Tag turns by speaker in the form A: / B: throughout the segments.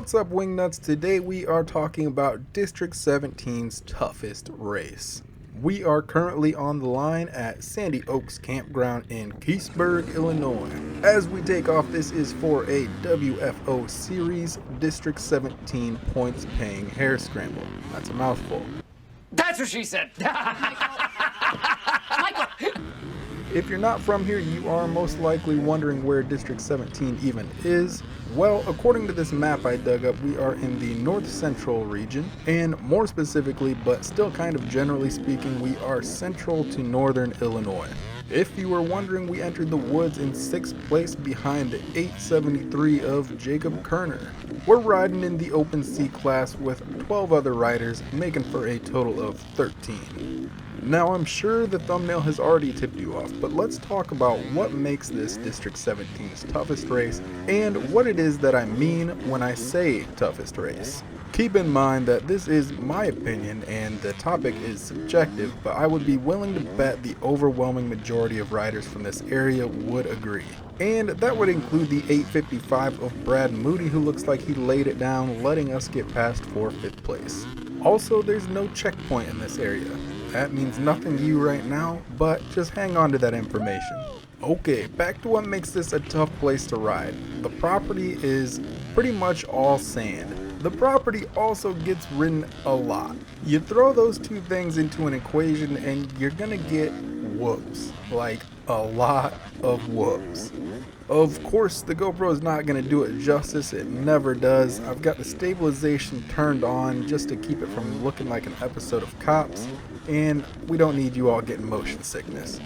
A: What's up, Wingnuts? Today we are talking about District 17's toughest race. We are currently on the line at Sandy Oaks Campground in Keithsburg, Illinois. As we take off, this is for a WFO Series District 17 points paying hare scramble. That's a mouthful.
B: That's what she said! Michael!
A: If you're not from here, you are most likely wondering where District 17 even is. Well, according to this map I dug up, we are in the north central region, and more specifically, but still kind of generally speaking, we are central to northern Illinois. If you were wondering, we entered the woods in 6th place behind the 873 of Jacob Kerner. We're riding in the open C class with 12 other riders, making for a total of 13. Now, I'm sure the thumbnail has already tipped you off, but let's talk about what makes this District 17's toughest race and what it is that I mean when I say toughest race. Keep in mind that this is my opinion and the topic is subjective, but I would be willing to bet the overwhelming majority of riders from this area would agree. And that would include the 855 of Brad Moody, who looks like he laid it down, letting us get past for 5th place. Also, there's no checkpoint in this area. That means nothing to you right now, but just hang on to that information. Okay, back to what makes this a tough place to ride. The property is pretty much all sand. The property also gets ridden a lot. You throw those two things into an equation and you're gonna get whoops. Like a lot of whoops. Of course, the GoPro is not going to do it justice, it never does. I've got the stabilization turned on just to keep it from looking like an episode of Cops, and we don't need you all getting motion sickness.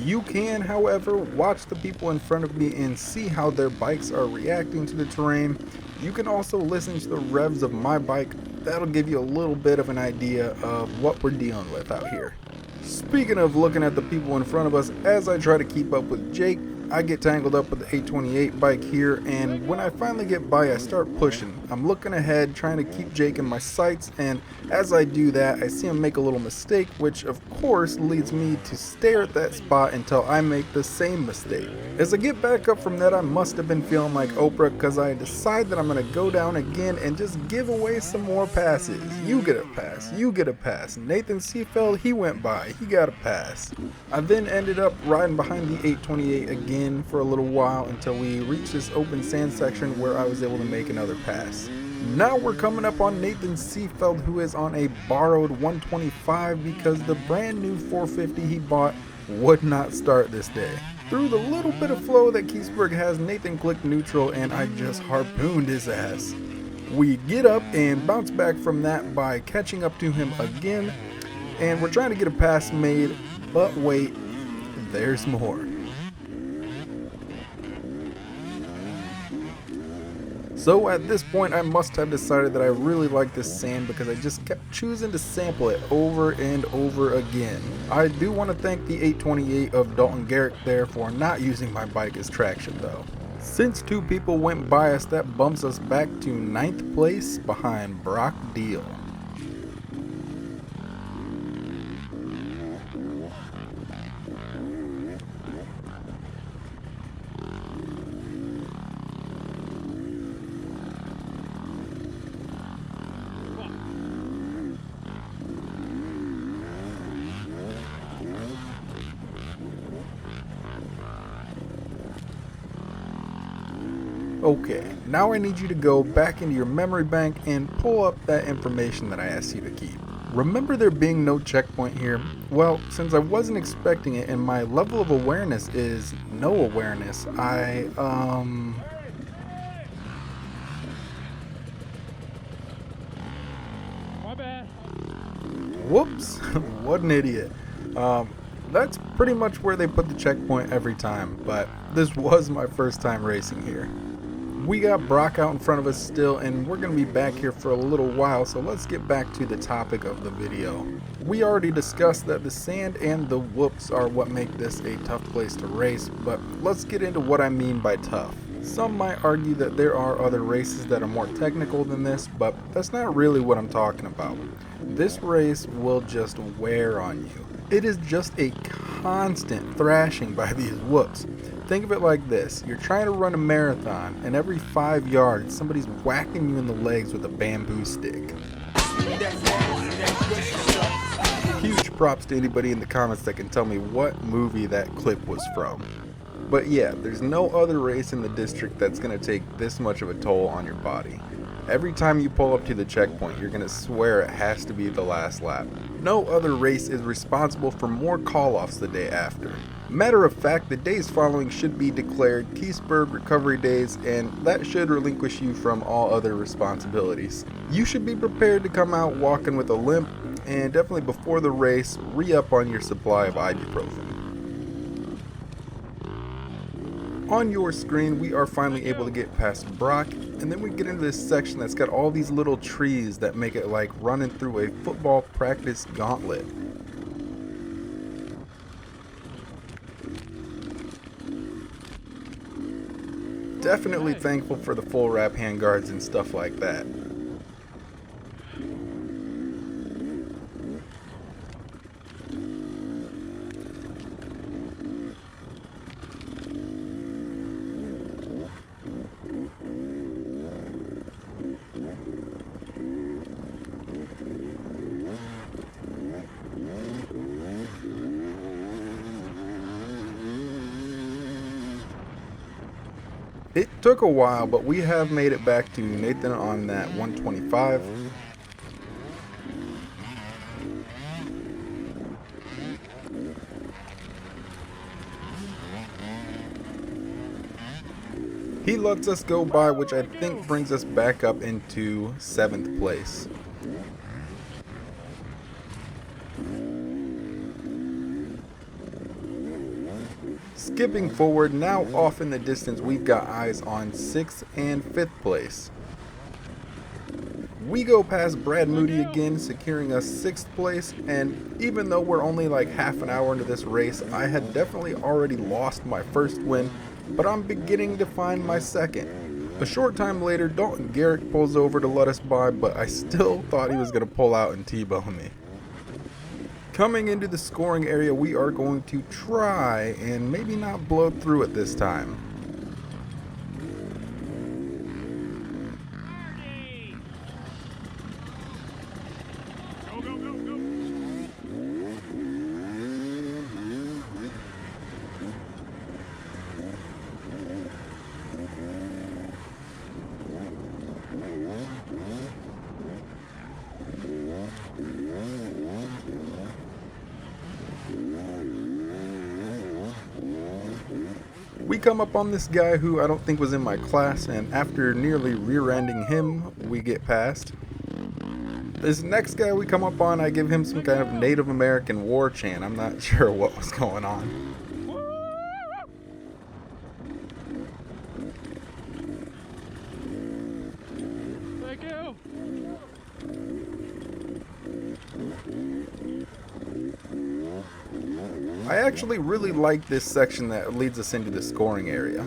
A: You can, however, watch the people in front of me and see how their bikes are reacting to the terrain. You can also listen to the revs of my bike. That'll give you a little bit of an idea of what we're dealing with out here. Speaking of looking at the people in front of us, as I try to keep up with Jake, I get tangled up with the 828 bike here, and when I finally get by, I start pushing. I'm looking ahead, trying to keep Jake in my sights, and as I do that, I see him make a little mistake, which of course leads me to stare at that spot until I make the same mistake. As I get back up from that, I must have been feeling like Oprah, because I decide that I'm going to go down again and just give away some more passes. You get a pass, you get a pass. Nathan Seafeld, he went by, he got a pass. I then ended up riding behind the 828 again for a little while until we reached this open sand section where I was able to make another pass. Now we're coming up on Nathan Seafeld, who is on a borrowed 125 because the brand new 450 he bought would not start this day. Through the little bit of flow that Keithsburg has, Nathan clicked neutral and I just harpooned his ass. We get up and bounce back from that by catching up to him again, and we're trying to get a pass made, but wait, there's more. So at this point, I must have decided that I really like this sand because I just kept choosing to sample it over and over again. I do want to thank the 828 of Dalton Garrick there for not using my bike as traction though. Since 2 people went by us, that bumps us back to 9th place behind Brock Deal. Okay, now I need you to go back into your memory bank and pull up that information that I asked you to keep. Remember there being no checkpoint here? Well, since I wasn't expecting it and my level of awareness is no awareness, My
C: bad.
A: Whoops, what an idiot. That's pretty much where they put the checkpoint every time, but this was my first time racing here. We got Brock out in front of us still, and we're going to be back here for a little while, so let's get back to the topic of the video. We already discussed that the sand and the whoops are what make this a tough place to race, but let's get into what I mean by tough. Some might argue that there are other races that are more technical than this, but that's not really what I'm talking about. This race will just wear on you. It is just a constant thrashing by these whoops. Think of it like this. You're trying to run a marathon, and every 5 yards, somebody's whacking you in the legs with a bamboo stick. Huge props to anybody in the comments that can tell me what movie that clip was from. But yeah, there's no other race in the district that's going to take this much of a toll on your body. Every time you pull up to the checkpoint, you're going to swear it has to be the last lap. No other race is responsible for more call-offs the day after. Matter of fact, the days following should be declared Keithsburg recovery days, and that should relinquish you from all other responsibilities. You should be prepared to come out walking with a limp, and definitely before the race, re-up on your supply of ibuprofen. On your screen, we are finally able to get past Brock, and then we get into this section that's got all these little trees that make it like running through a football practice gauntlet. Definitely thankful for the full wrap handguards and stuff like that. It took a while, but we have made it back to Nathan on that 125. He lets us go by, which I think brings us back up into 7th place. Skipping forward, now off in the distance, we've got eyes on 6th and 5th place. We go past Brad Moody again, securing us 6th place, and even though we're only like half an hour into this race, I had definitely already lost my first win, but I'm beginning to find my second. A short time later, Dalton Garrick pulls over to let us by, but I still thought he was going to pull out and T-bone me. Coming into the scoring area, we are going to try and maybe not blow through it this time.
C: Go, go, go, go.
A: We come up on this guy who I don't think was in my class, and after nearly rear-ending him, we get past. This next guy we come up on, I give him some kind of Native American war chant. I'm not sure what was going on.
C: Thank you.
A: I actually really like this section that leads us into the scoring area.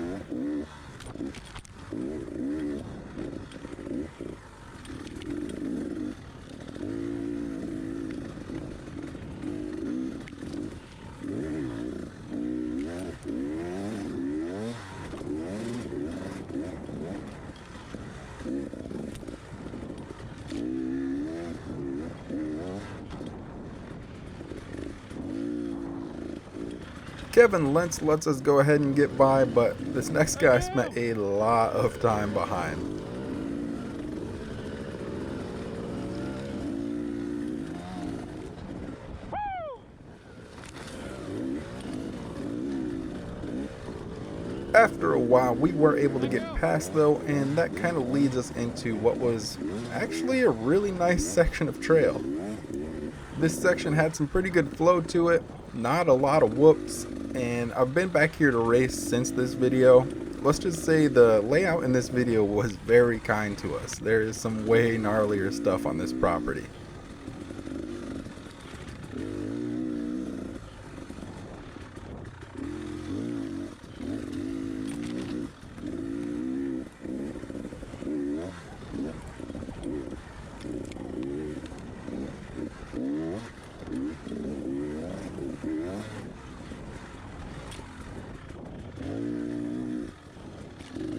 A: Kevin Lentz lets us go ahead and get by, but this next guy spent a lot of time behind. After a while, we were able to get past though, and that kind of leads us into what was actually a really nice section of trail. This section had some pretty good flow to it, not a lot of whoops, and I've been back here to race since this video. Let's just say the layout in this video was very kind to us. There is some way gnarlier stuff on this property.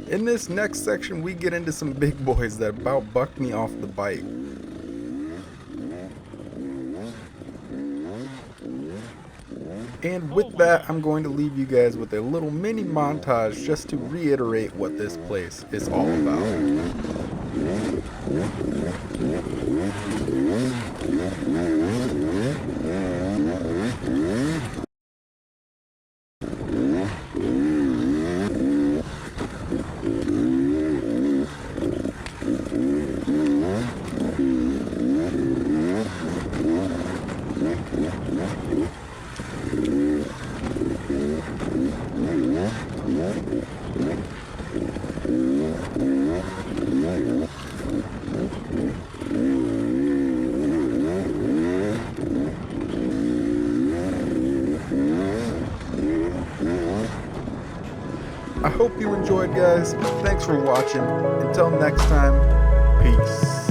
A: In this next section, we get into some big boys that about bucked me off the bike. And with that, I'm going to leave you guys with a little mini montage just to reiterate what this place is all about. I hope you enjoyed, guys. Thanks for watching. Until next time, peace.